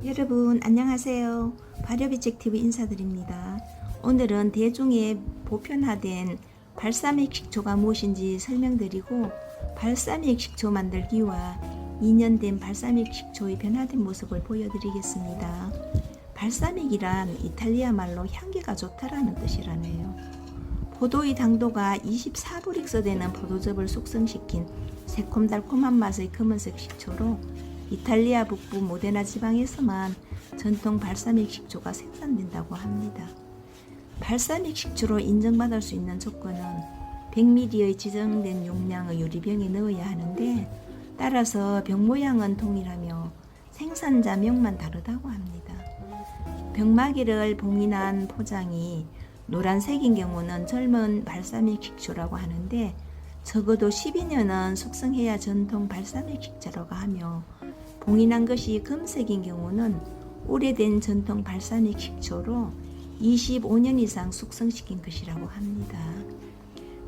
여러분 안녕하세요. 발효비책TV 인사드립니다. 오늘은 대중에 보편화된 발사믹 식초가 무엇인지 설명드리고 발사믹 식초 만들기와 2년 된 발사믹 식초의 변화된 모습을 보여드리겠습니다. 발사믹이란 이탈리아 말로 향기가 좋다라는 뜻이라네요. 포도의 당도가 24브릭스 되는 포도즙을 숙성시킨 새콤달콤한 맛의 검은색 식초로 이탈리아 북부 모데나 지방에서만 전통 발사믹 식초가 생산된다고 합니다. 발사믹 식초로 인정받을 수 있는 조건은 100ml의 지정된 용량의 유리병에 넣어야 하는데 따라서 병 모양은 동일하며 생산자명만 다르다고 합니다. 병마개를 봉인한 포장이 노란색인 경우는 젊은 발사믹 식초라고 하는데 적어도 12년은 숙성해야 전통 발사믹 식초라고 하며 봉인한 것이 금색인 경우는 오래된 전통 발사믹 식초로 25년 이상 숙성시킨 것이라고 합니다.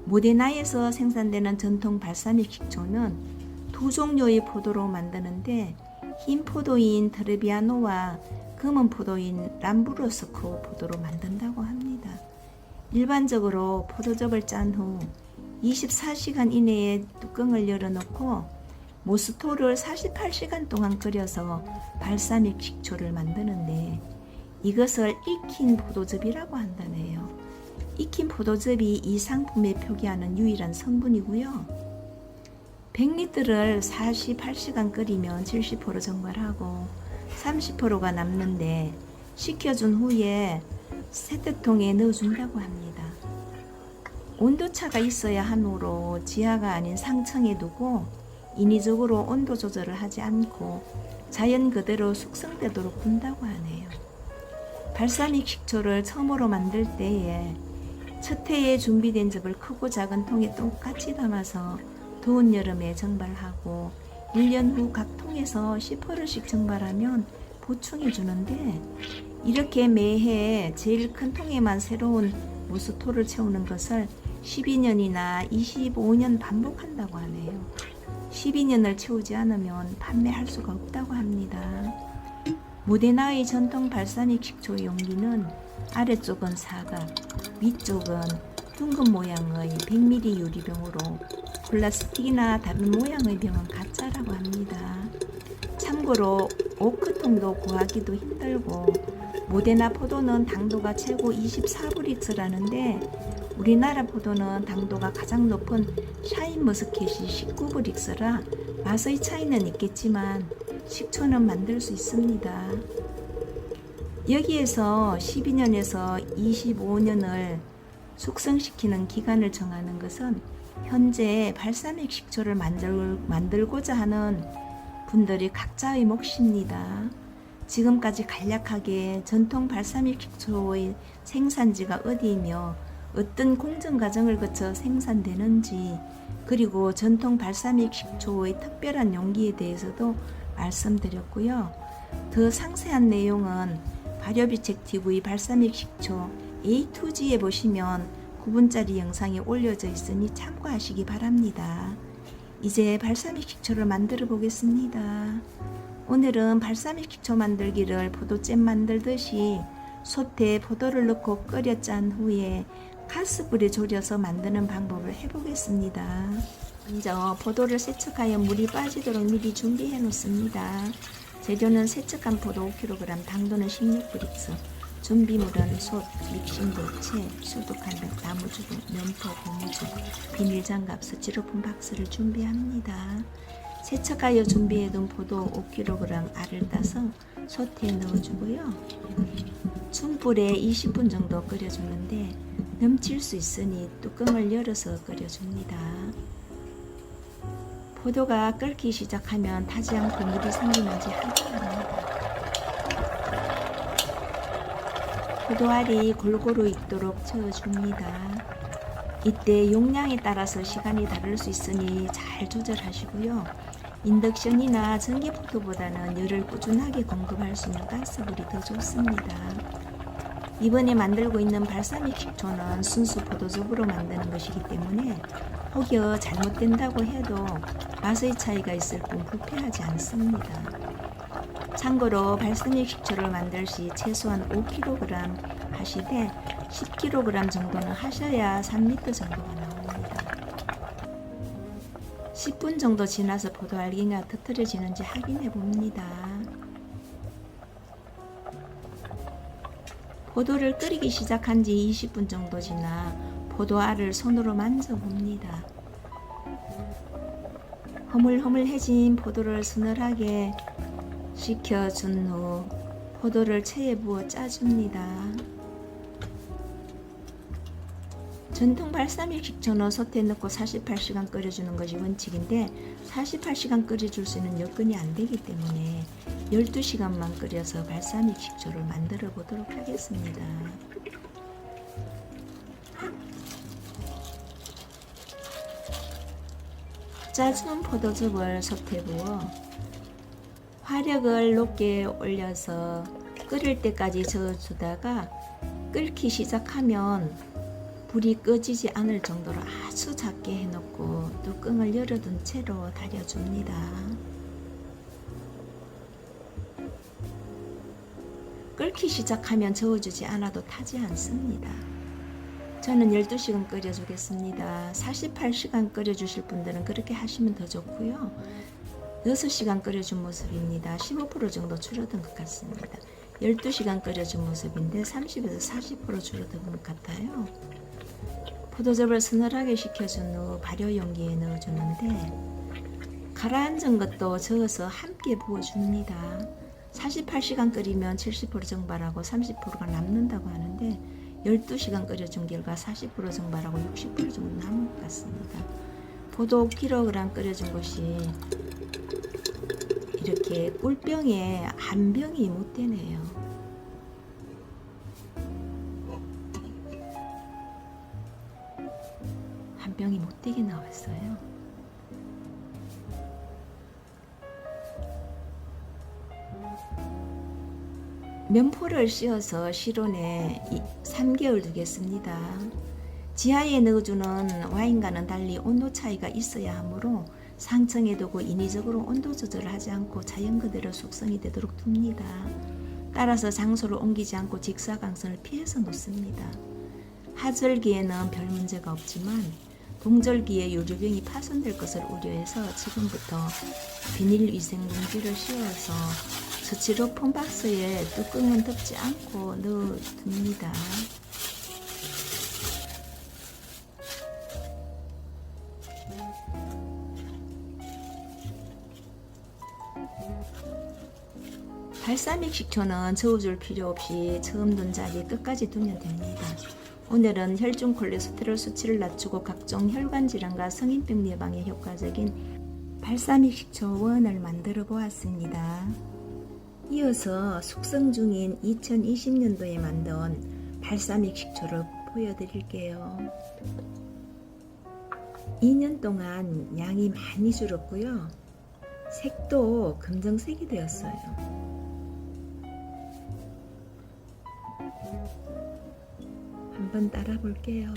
모데나에서 생산되는 전통 발사믹 식초는 두 종류의 포도로 만드는데 흰 포도인 트레비아노와 검은 포도인 람브루스코 포도로 만든다고 합니다. 일반적으로 포도즙을 짠 후 24시간 이내에 뚜껑을 열어놓고 모스토를 48시간 동안 끓여서 발사믹 식초를 만드는데 이것을 익힌 포도즙이라고 한다네요. 익힌 포도즙이 이 상품에 표기하는 유일한 성분이고요. 100리터를 48시간 끓이면 70% 증발하고 30%가 남는데 식혀준 후에 세탁통에 넣어준다고 합니다. 온도차가 있어야 하므로 지하가 아닌 상층에 두고 인위적으로 온도 조절을 하지 않고 자연 그대로 숙성되도록 군다고 하네요. 발사믹 식초를 처음으로 만들 때에 첫 해에 준비된 즙을 크고 작은 통에 똑같이 담아서 더운 여름에 증발하고 1년 후 각 통에서 10%씩 증발하면 보충해 주는데 이렇게 매해 제일 큰 통에만 새로운 모스토를 채우는 것을 12년이나 25년 반복한다고 하네요. 12년을 채우지 않으면 판매할 수가 없다고 합니다. 모데나의 전통 발사믹 식초 용기는 아래쪽은 사각, 위쪽은 둥근 모양의 100ml 유리병으로 플라스틱이나 다른 모양의 병은 가짜라고 합니다. 참고로 오크통도 구하기도 힘들고 모데나 포도는 당도가 최고 24브릭스라는데 우리나라 포도는 당도가 가장 높은 샤인머스켓이 19브릭스라 맛의 차이는 있겠지만 식초는 만들 수 있습니다. 여기에서 12년에서 25년을 숙성시키는 기간을 정하는 것은 현재 발사믹 식초를 만들고자 하는 분들이 각자의 몫입니다. 지금까지 간략하게 전통 발사믹 식초의 생산지가 어디이며 어떤 공정 과정을 거쳐 생산되는지 그리고 전통 발사믹 식초의 특별한 용기에 대해서도 말씀드렸고요. 더 상세한 내용은 발효비책TV 발사믹 식초 A2G에 보시면 9분짜리 영상이 올려져 있으니 참고하시기 바랍니다. 이제 발사믹 식초를 만들어 보겠습니다. 오늘은 발사믹 식초 만들기를 포도잼 만들듯이 솥에 포도를 넣고 끓여 짠 후에 가스불에 졸여서 만드는 방법을 해보겠습니다. 먼저 포도를 세척하여 물이 빠지도록 미리 준비해 놓습니다. 재료는 세척한 포도 5kg, 당도는 16브릭스, 준비물은 솥, 믹싱 돌채, 소독한 나무주부, 면포, 고무줄, 비닐장갑, 스티로폼 박스를 준비합니다. 세척하여 준비해둔 포도 5kg 알을 따서 솥에 넣어주고요. 중불에 20분 정도 끓여주는데 넘칠 수 있으니 뚜껑을 열어서 끓여줍니다. 포도가 끓기 시작하면 타지 않고 물이 생기는지 확인합니다. 포도알이 골고루 익도록 저어줍니다. 이때 용량에 따라서 시간이 다를 수 있으니 잘 조절하시고요. 인덕션이나 전기포트보다는 열을 꾸준하게 공급할 수 있는 가스불이 더 좋습니다. 이번에 만들고 있는 발사믹 식초는 순수 포도즙으로 만드는 것이기 때문에 혹여 잘못된다고 해도 맛의 차이가 있을 뿐 불편하지 않습니다. 참고로 발사믹 식초를 만들 시 최소한 5kg 하시되 10kg 정도는 하셔야 3리터 정도가 나옵니다. 10분 정도 지나서 포도알갱이가 터트려지는지 확인해 봅니다. 포도를 끓이기 시작한 지 20분 정도 지나 포도알을 손으로 만져봅니다. 허물허물해진 포도를 서늘하게 식혀준 후 포도를 체에 부어 짜줍니다. 전통 발사믹 식초는 솥에 넣고 48시간 끓여주는 것이 원칙인데 48시간 끓여줄 수 있는 여건이 안 되기 때문에 12시간만 끓여서 발사믹 식초를 만들어 보도록 하겠습니다. 짜준 포도즙을 솥에 부어 화력을 높게 올려서 끓을 때까지 저어주다가 끓기 시작하면 불이 꺼지지 않을 정도로 아주 작게 해놓고 뚜껑을 열어둔 채로 달여줍니다. 끓기 시작하면 저어주지 않아도 타지 않습니다. 저는 12시간 끓여주겠습니다. 48시간 끓여주실 분들은 그렇게 하시면 더 좋고요. 6시간 끓여준 모습입니다. 15% 정도 줄어든 것 같습니다. 12시간 끓여준 모습인데 30에서 40% 줄어든 것 같아요. 포도즙을 서늘하게 식혀준 후 발효 용기에 넣어주는데 가라앉은 것도 저어서 함께 부어줍니다. 48시간 끓이면 70% 증발하고 30%가 남는다고 하는데 12시간 끓여준 결과 40% 증발하고 60% 정도 남은 것 같습니다. 포도 5kg 끓여준 것이 이렇게 꿀병에 한 병이 못 되네요. 한 병이 못 되게 나왔어요. 면포를 씌워서 실온에 3개월 두겠습니다. 지하에 넣어주는 와인과는 달리 온도 차이가 있어야 하므로 상층에 두고 인위적으로 온도 조절을 하지 않고 자연 그대로 숙성이 되도록 둡니다. 따라서 장소를 옮기지 않고 직사광선을 피해서 놓습니다. 하절기에는 별 문제가 없지만 동절기에 유류병이 파손될 것을 우려해서 지금부터 비닐위생봉지를 씌워서 스티로폼 박스에 뚜껑은 덮지 않고 넣어둡니다. 발사믹 식초는 저어줄 필요 없이 처음 둔 자리에 끝까지 두면 됩니다. 오늘은 혈중 콜레스테롤 수치를 낮추고 각종 혈관 질환과 성인병 예방에 효과적인 발사믹 식초 원을 만들어 보았습니다. 이어서 숙성 중인 2020년도에 만든 발사믹 식초를 보여드릴게요. 2년 동안 양이 많이 줄었고요. 색도 검정색이 되었어요. 한번 따라 볼게요.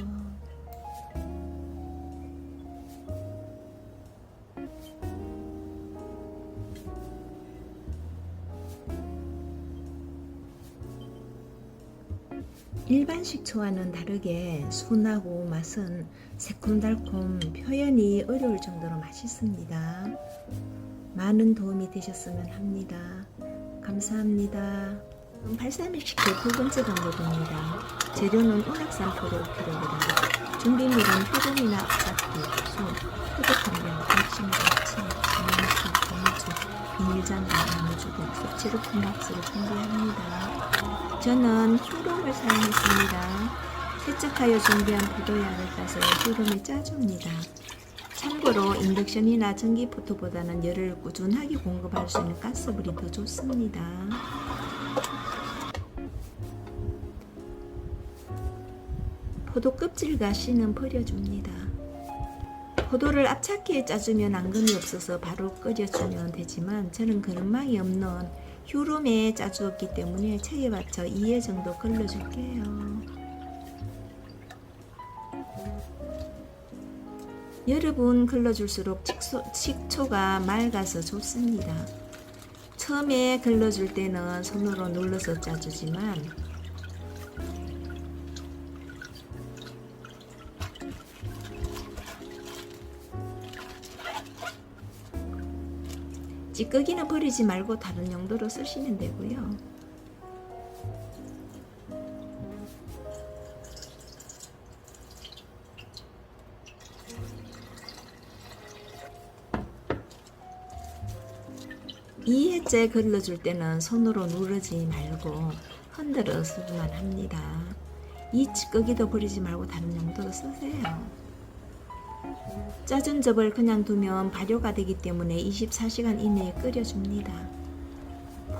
일반 식초와는 다르게 순하고 맛은 새콤달콤 표현이 어려울 정도로 맛있습니다. 많은 도움이 되셨으면 합니다. 감사합니다. 발사믹 식초 두 번째 방법입니다. 재료는 운악산 포도 5kg, 준비물은 효동이나 아파트, 소, 포도청량, 맥심과 채, 장난수, 고무줄, 비닐잔, 나무주걱, 속치로품 박스를 준비합니다. 저는 효름을 사용했습니다. 세척하여 준비한 포도약을 따서 효름에 짜줍니다. 참고로 인덕션이나 전기포토보다는 열을 꾸준하게 공급할 수 있는 가스불이 더 좋습니다. 포도 껍질과 씨는 버려줍니다. 포도를 압착기에 짜주면 앙금이 없어서 바로 끓여주면 되지만 저는 그런망이 없는 효름에 짜주었기 때문에 체에 받쳐 2회 정도 걸러줄게요. 여러 분 걸러줄수록 식초가 맑아서 좋습니다. 처음에 걸러줄 때는 손으로 눌러서 짜주지만 찌꺼기는 버리지 말고 다른 용도로 쓰시면 되고요. 이 해째 걸러줄 때는 손으로 누르지 말고 흔들어서만 합니다. 이 찌꺼기도 버리지 말고 다른 용도로 쓰세요. 짜준 즙을 그냥 두면 발효가 되기 때문에 24시간 이내에 끓여줍니다.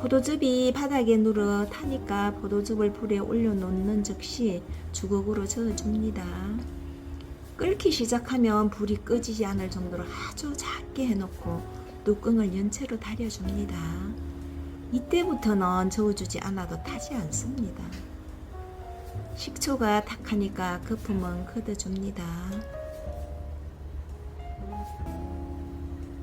포도즙이 바닥에 누러 타니까 포도즙을 불에 올려놓는 즉시 주걱으로 저어줍니다. 끓기 시작하면 불이 꺼지지 않을 정도로 아주 작게 해놓고 뚜껑을 연체로 달여줍니다. 이때부터는 저어주지 않아도 타지 않습니다. 식초가 탁하니까 거품은 걷어줍니다.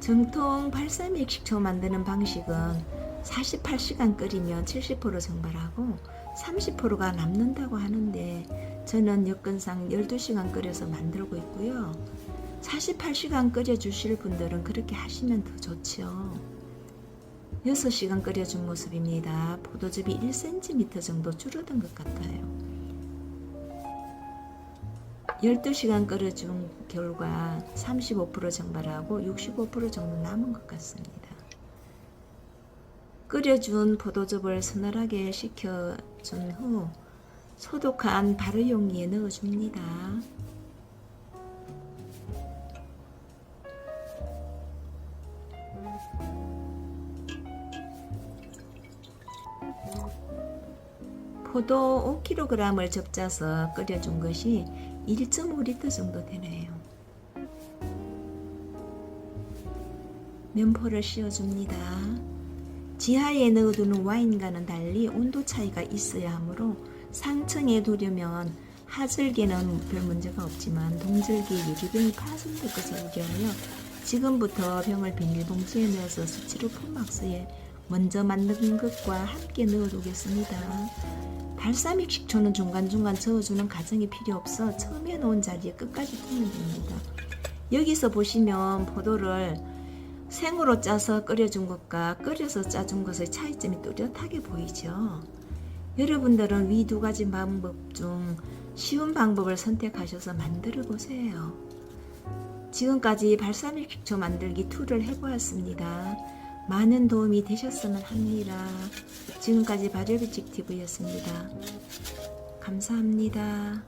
정통 발사믹 식초 만드는 방식은 48시간 끓이면 70% 증발하고 30%가 남는다고 하는데 저는 여건상 12시간 끓여서 만들고 있고요. 48시간 끓여주실 분들은 그렇게 하시면 더 좋죠. 6시간 끓여준 모습입니다. 포도즙이 1cm 정도 줄어든 것 같아요. 12시간 끓여준 결과 35% 증발하고 65% 정도 남은 것 같습니다. 끓여준 포도즙을 서늘하게 식혀준 후 소독한 발효용기에 넣어줍니다. 포도 5kg을 접자서 끓여준 것이 1.5리터 정도 되네요. 면포를 씌워줍니다. 지하에 넣어두는 와인과는 달리 온도 차이가 있어야 하므로 상층에 두려면 하절기는 별 문제가 없지만 동절기 유리병이 파손될 것을 우려하여 지금부터 병을 비닐봉지에 넣어서 스티로폼 박스에 먼저 만든 것과 함께 넣어두겠습니다. 발사믹 식초는 중간중간 저어주는 과정이 필요 없어 처음에 놓은 자리에 끝까지 두면 됩니다. 여기서 보시면 포도를 생으로 짜서 끓여준 것과 끓여서 짜준 것의 차이점이 뚜렷하게 보이죠. 여러분들은 위 두 가지 방법 중 쉬운 방법을 선택하셔서 만들어 보세요. 지금까지 발사믹 식초 만들기 2를 해보았습니다. 많은 도움이 되셨으면 합니다. 지금까지 발효비칙 TV였습니다. 감사합니다.